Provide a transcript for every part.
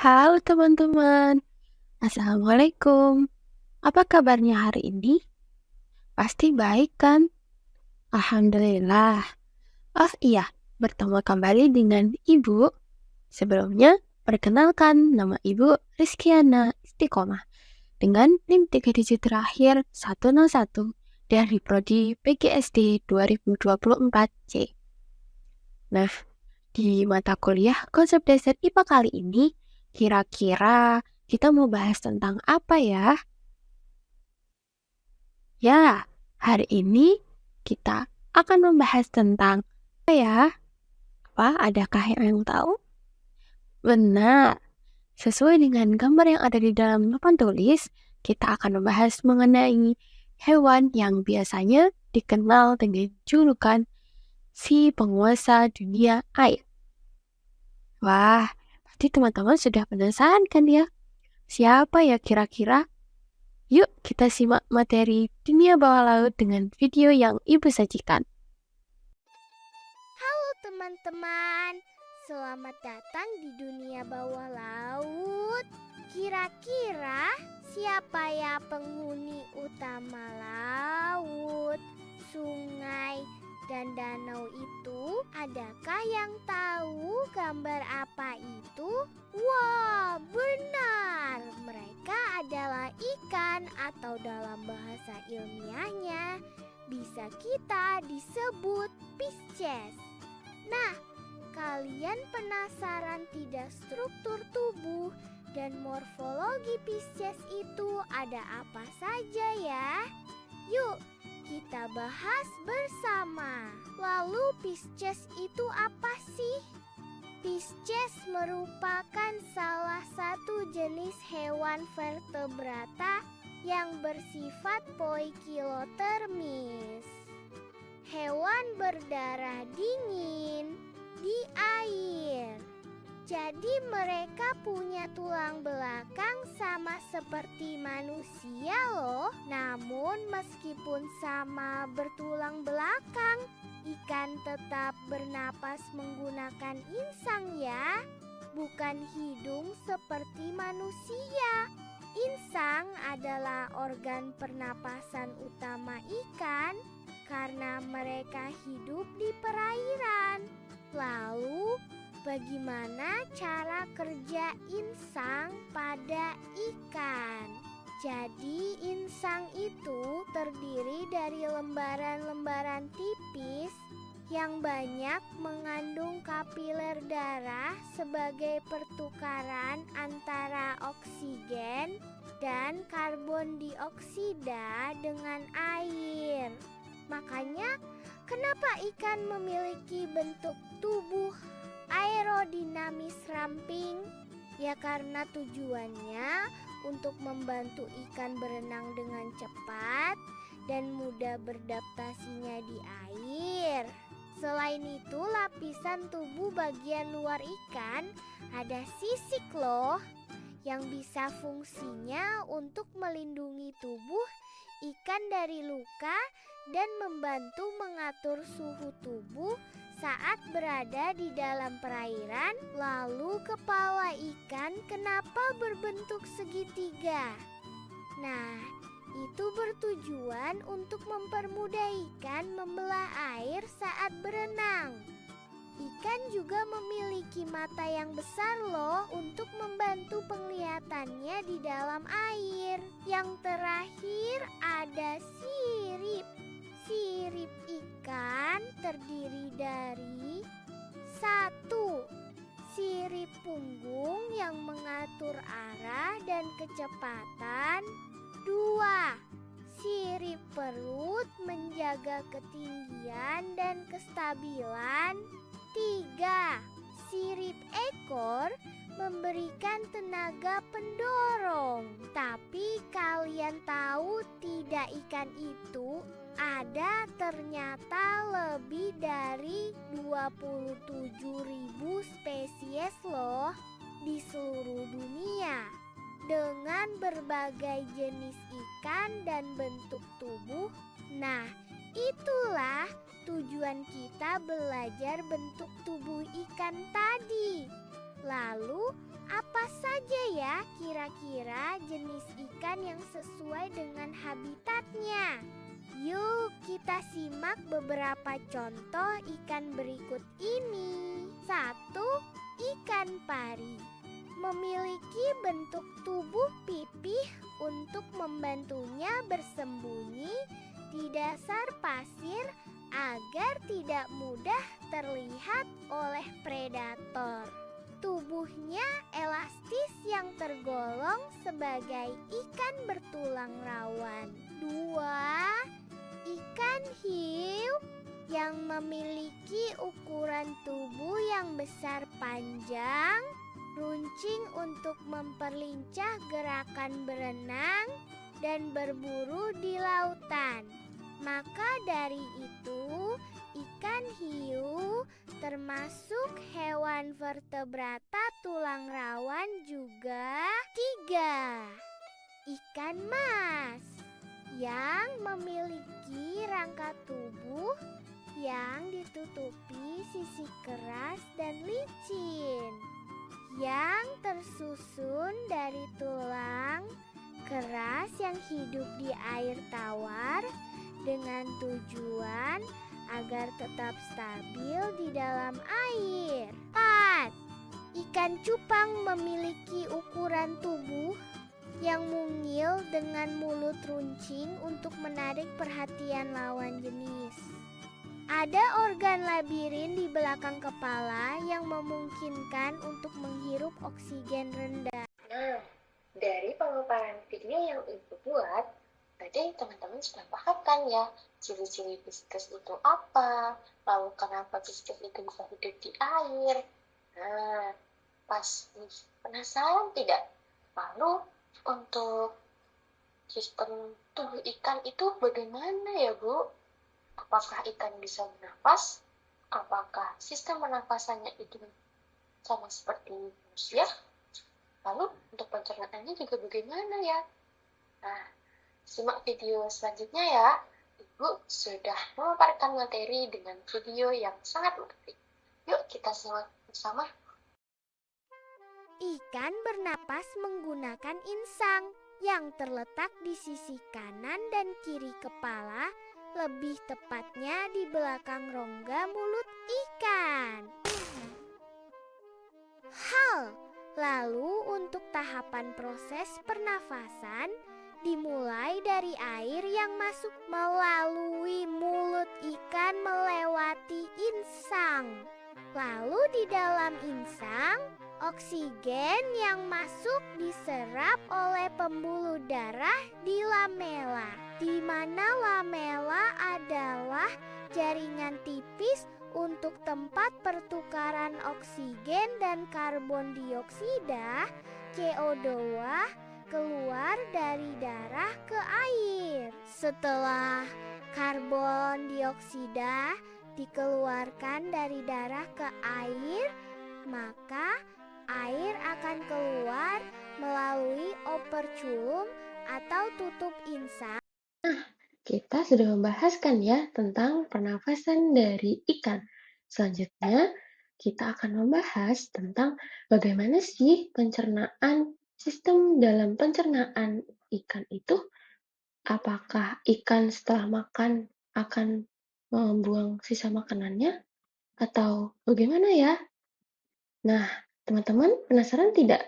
Halo teman-teman, Assalamualaikum. Apa kabarnya hari ini? Pasti baik kan? Alhamdulillah. Oh iya, bertemu kembali dengan Ibu. Sebelumnya, perkenalkan nama Ibu Rizkyana Istiqomah dengan NIM 3 digit terakhir 101 dari Prodi PGSD 2024C. Nah, di mata kuliah konsep dasar IPA kali ini, kira-kira kita mau bahas tentang apa ya? Ya, hari ini kita akan membahas tentang apa ya? Apa? Adakah yang tahu? Benar. Sesuai dengan gambar yang ada di dalam papan tulis, kita akan membahas mengenai hewan yang biasanya dikenal dengan julukan si penguasa dunia air. Wah, pasti teman-teman sudah penasaran kan ya? Siapa ya kira-kira? Yuk kita simak materi dunia bawah laut dengan video yang Ibu sajikan. Halo teman-teman, selamat datang di dunia bawah laut. Kira-kira siapa ya penghuni utama laut, sungai, dan danau itu? Adakah yang tahu gambar apa itu? Wah, benar. Mereka adalah ikan atau dalam bahasa ilmiahnya bisa kita disebut Pisces. Nah, kalian penasaran tidak struktur tubuh dan morfologi Pisces itu ada apa saja ya? Yuk, kita bahas bersama. Lalu Pisces itu apa sih? Pisces merupakan salah satu jenis hewan vertebrata yang bersifat poikilotermis. Hewan berdarah dingin di air. Jadi mereka punya tulang belakang sama seperti manusia loh. Namun meskipun sama bertulang belakang, ikan tetap bernapas menggunakan insang ya, bukan hidung seperti manusia. Insang adalah organ pernapasan utama ikan karena mereka hidup di perairan. Lalu, bagaimana cara kerja insang pada ikan? Jadi, insang itu terdiri dari lembaran-lembaran tipis yang banyak mengandung kapiler darah sebagai pertukaran antara oksigen dan karbon dioksida dengan air. Makanya, kenapa ikan memiliki bentuk tubuh aerodinamis ramping? Ya karena tujuannya untuk membantu ikan berenang dengan cepat dan mudah beradaptasinya di air. Selain itu, lapisan tubuh bagian luar ikan ada sisik loh, yang bisa fungsinya untuk melindungi tubuh ikan dari luka dan membantu mengatur suhu tubuh saat berada di dalam perairan. Lalu kepala ikan kenapa berbentuk segitiga? Nah, itu bertujuan untuk mempermudah ikan membelah air saat berenang. Ikan juga memiliki mata yang besar loh untuk membantu penglihatannya di dalam air. Yang terakhir ada sirip. Sirip ikan terdiri dari 1. Sirip punggung yang mengatur arah dan kecepatan. 2. Sirip perut menjaga ketinggian dan kestabilan. 3. Sirip ekor memberikan tenaga pendorong. Tapi kalian tahu tidak, ikan itu ada ternyata lebih dari 27.000 spesies loh di seluruh dunia, dengan berbagai jenis ikan dan bentuk tubuh. Nah, itulah tujuan kita belajar bentuk tubuh ikan tadi. Lalu, apa Apa saja ya kira-kira jenis ikan yang sesuai dengan habitatnya? Yuk kita simak beberapa contoh ikan berikut ini. 1. Ikan pari. Memiliki bentuk tubuh pipih untuk membantunya bersembunyi di dasar pasir agar tidak mudah terlihat oleh predator. Tubuhnya elastis yang tergolong sebagai ikan bertulang rawan. 2. Ikan hiu yang memiliki ukuran tubuh yang besar panjang, runcing untuk memperlincah gerakan berenang dan berburu di lautan. Maka dari itu, ikan hiu termasuk hewan vertebrata tulang rawan juga. 3. Ikan mas yang memiliki rangka tubuh yang ditutupi sisi keras dan licin, yang tersusun dari tulang keras yang hidup di air tawar dengan tujuan agar tetap stabil di dalam air. 4. Ikan cupang memiliki ukuran tubuh yang mungil dengan mulut runcing untuk menarik perhatian lawan jenis. Ada organ labirin di belakang kepala yang memungkinkan untuk menghirup oksigen rendah. Nah, dari pemaparan video yang Ibu buat, tadi teman-teman sudah paham kan ya, ciri-ciri pisces itu apa, lalu kenapa pisces itu bisa hidup di air. Nah, pasti penasaran tidak? Lalu untuk sistem tubuh ikan itu bagaimana ya, Bu? Apakah ikan bisa bernafas? Apakah sistem pernafasannya itu sama seperti manusia? Lalu untuk pencernaannya juga bagaimana ya? Nah, simak video selanjutnya ya. Ibu sudah memaparkan materi dengan video yang sangat menarik. Yuk kita simak bersama. Ikan bernapas menggunakan insang yang terletak di sisi kanan dan kiri kepala, lebih tepatnya di belakang rongga mulut ikan. Lalu untuk tahapan proses pernafasan dimulai dari air yang masuk melalui mulut ikan melewati insang. Lalu di dalam insang, oksigen yang masuk diserap oleh pembuluh darah di lamela, di mana lamela adalah jaringan tipis untuk tempat pertukaran oksigen dan karbon dioksida CO2 keluar dari darah ke air. Setelah karbon dioksida dikeluarkan dari darah ke air, maka air akan keluar melalui operculum atau tutup insang. Kita sudah membahas kan ya tentang pernafasan dari ikan. Selanjutnya, kita akan membahas tentang bagaimana sih sistem dalam pencernaan ikan itu. Apakah ikan setelah makan akan membuang sisa makanannya? Atau bagaimana ya? Nah, teman-teman penasaran tidak?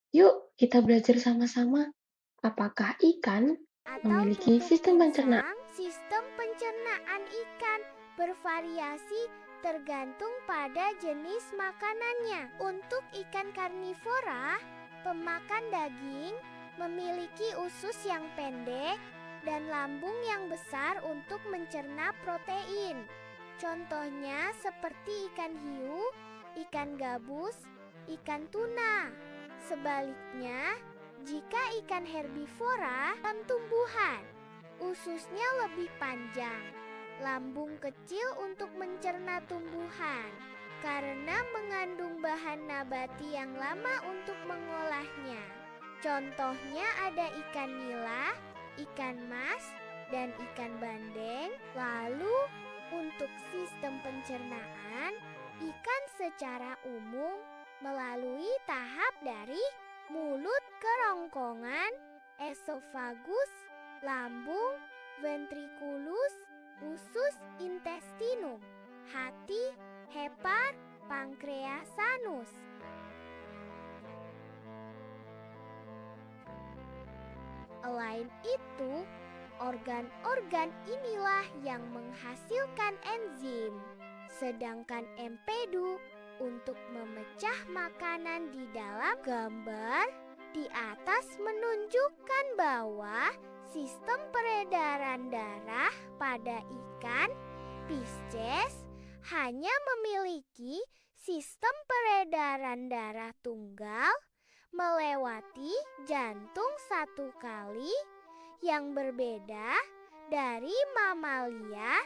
Yuk kita belajar sama-sama. Apakah ikan memiliki sistem pencernaan? Sistem pencernaan ikan bervariasi tergantung pada jenis makanannya. Untuk ikan karnivora, pemakan daging, memiliki usus yang pendek dan lambung yang besar untuk mencerna protein. Contohnya seperti ikan hiu, ikan gabus, ikan tuna. Sebaliknya, jika ikan herbivora dan tumbuhan, ususnya lebih panjang, lambung kecil untuk mencerna tumbuhan, karena mengandung bahan nabati yang lama untuk mengolahnya. Contohnya ada ikan nila, ikan mas, dan ikan bandeng. Lalu untuk sistem pencernaan, ikan secara umum melalui tahap dari mulut kerongkongan, esofagus, lambung, ventriculus, usus intestinum, hati, hepar, pankreasanus. Selain itu, organ-organ inilah yang menghasilkan enzim, sedangkan empedu untuk memecah makanan di dalam gambar di atas menunjukkan bahwa sistem peredaran darah pada ikan Pisces hanya memiliki sistem peredaran darah tunggal melewati jantung satu kali yang berbeda dari mamalia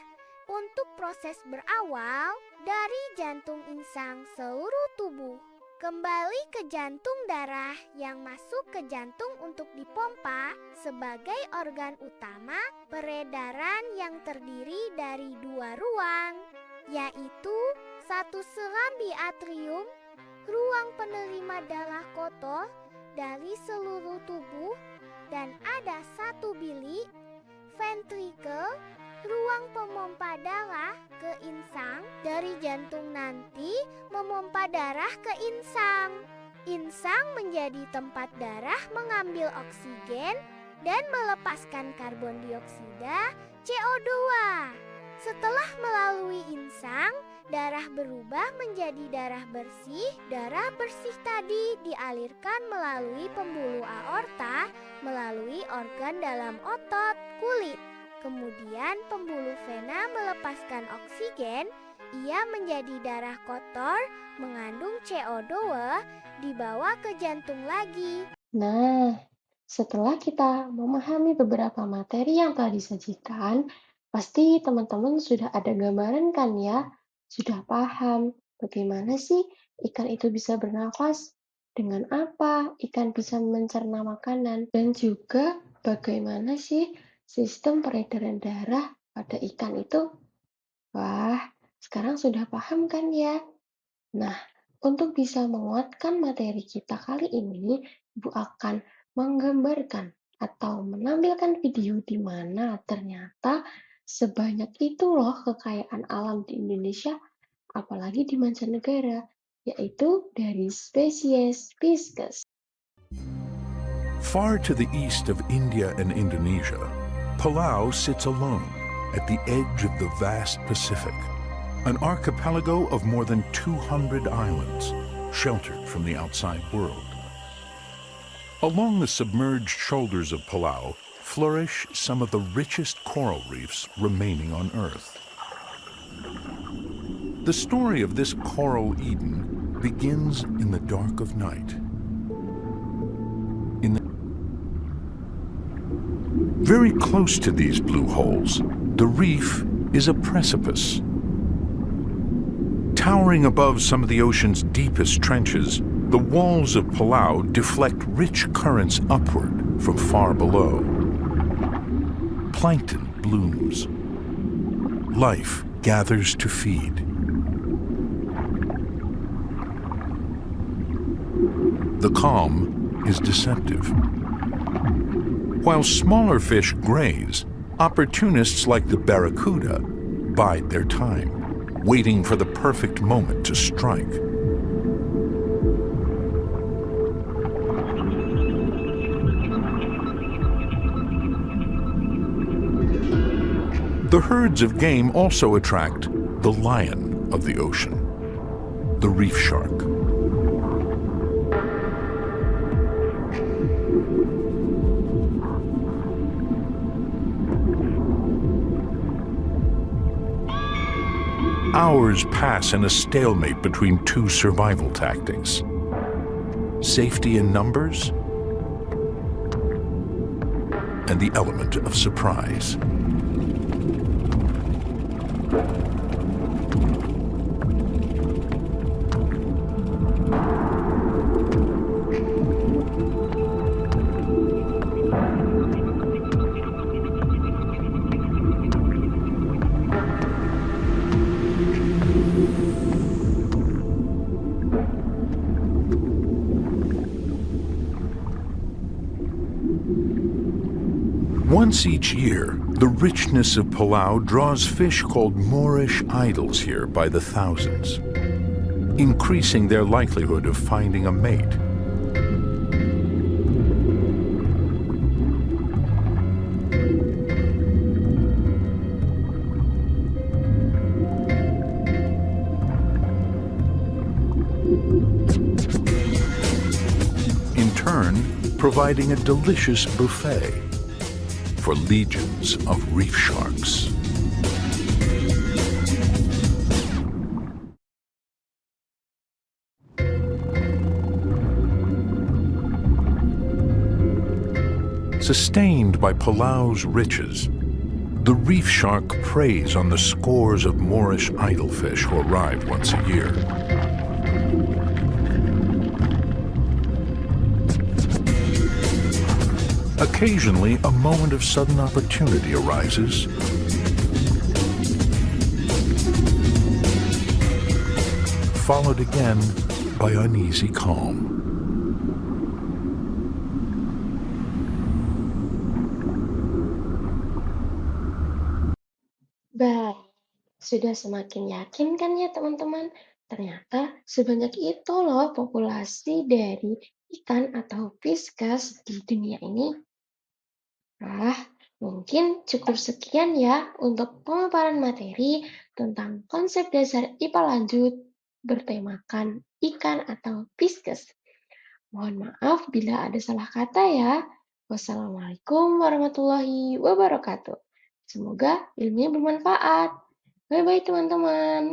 untuk proses berawal dari jantung insang seluruh tubuh. Kembali ke jantung, darah yang masuk ke jantung untuk dipompa sebagai organ utama peredaran yang terdiri dari dua ruang, yaitu satu serambi atrium, ruang penerima darah kotor dari seluruh tubuh, dan ada satu bilik, ventrikel, ruang pemompa darah ke insang. Dari jantung nanti memompa darah ke insang. Insang menjadi tempat darah mengambil oksigen dan melepaskan karbon dioksida CO2. Setelah melalui insang, darah berubah menjadi darah bersih. Darah bersih tadi dialirkan melalui pembuluh aorta, melalui organ dalam otot, kulit. Kemudian pembuluh vena melepaskan oksigen, ia menjadi darah kotor, mengandung CO2, dibawa ke jantung lagi. Nah, setelah kita memahami beberapa materi yang telah disajikan, pasti teman-teman sudah ada gambaran kan ya? Sudah paham bagaimana sih ikan itu bisa bernafas? Dengan apa ikan bisa mencerna makanan? Dan juga bagaimana sih sistem peredaran darah pada ikan itu? Wah, sekarang sudah paham kan ya? Nah, untuk bisa menguatkan materi kita kali ini, Ibu akan menggambarkan atau menampilkan video di mana ternyata sebanyak itu loh kekayaan alam di Indonesia, apalagi di mancanegara, yaitu dari spesies Pisces. Far to the east of India and Indonesia, Palau sits alone at the edge of the vast Pacific, an archipelago of more than 200 islands, sheltered from the outside world. Along the submerged shoulders of Palau flourish some of the richest coral reefs remaining on Earth. The story of this coral Eden begins in the dark of night. Very close to these blue holes, the reef is a precipice. Towering above some of the ocean's deepest trenches, the walls of Palau deflect rich currents upward from far below. Plankton blooms. Life gathers to feed. The calm is deceptive. While smaller fish graze, opportunists like the barracuda bide their time, waiting for the perfect moment to strike. The herds of game also attract the lion of the ocean, the reef shark. Hours pass in a stalemate between two survival tactics: safety in numbers and the element of surprise. Once each year, the richness of Palau draws fish called Moorish idols here by the thousands, increasing their likelihood of finding a mate. In turn, providing a delicious buffet for legions of reef sharks. Sustained by Palau's riches, the reef shark preys on the scores of Moorish idolfish who arrive once a year. Occasionally, a moment of sudden opportunity arises. Followed again by uneasy calm. Baik, sudah semakin yakin kan ya teman-teman? Ternyata sebanyak itu loh populasi dari ikan atau fiskas di dunia ini. Nah, mungkin cukup sekian ya untuk pemaparan materi tentang konsep dasar IPA lanjut bertemakan ikan atau fiskas. Mohon maaf bila ada salah kata ya. Wassalamualaikum warahmatullahi wabarakatuh. Semoga ilmunya bermanfaat. Bye-bye teman-teman.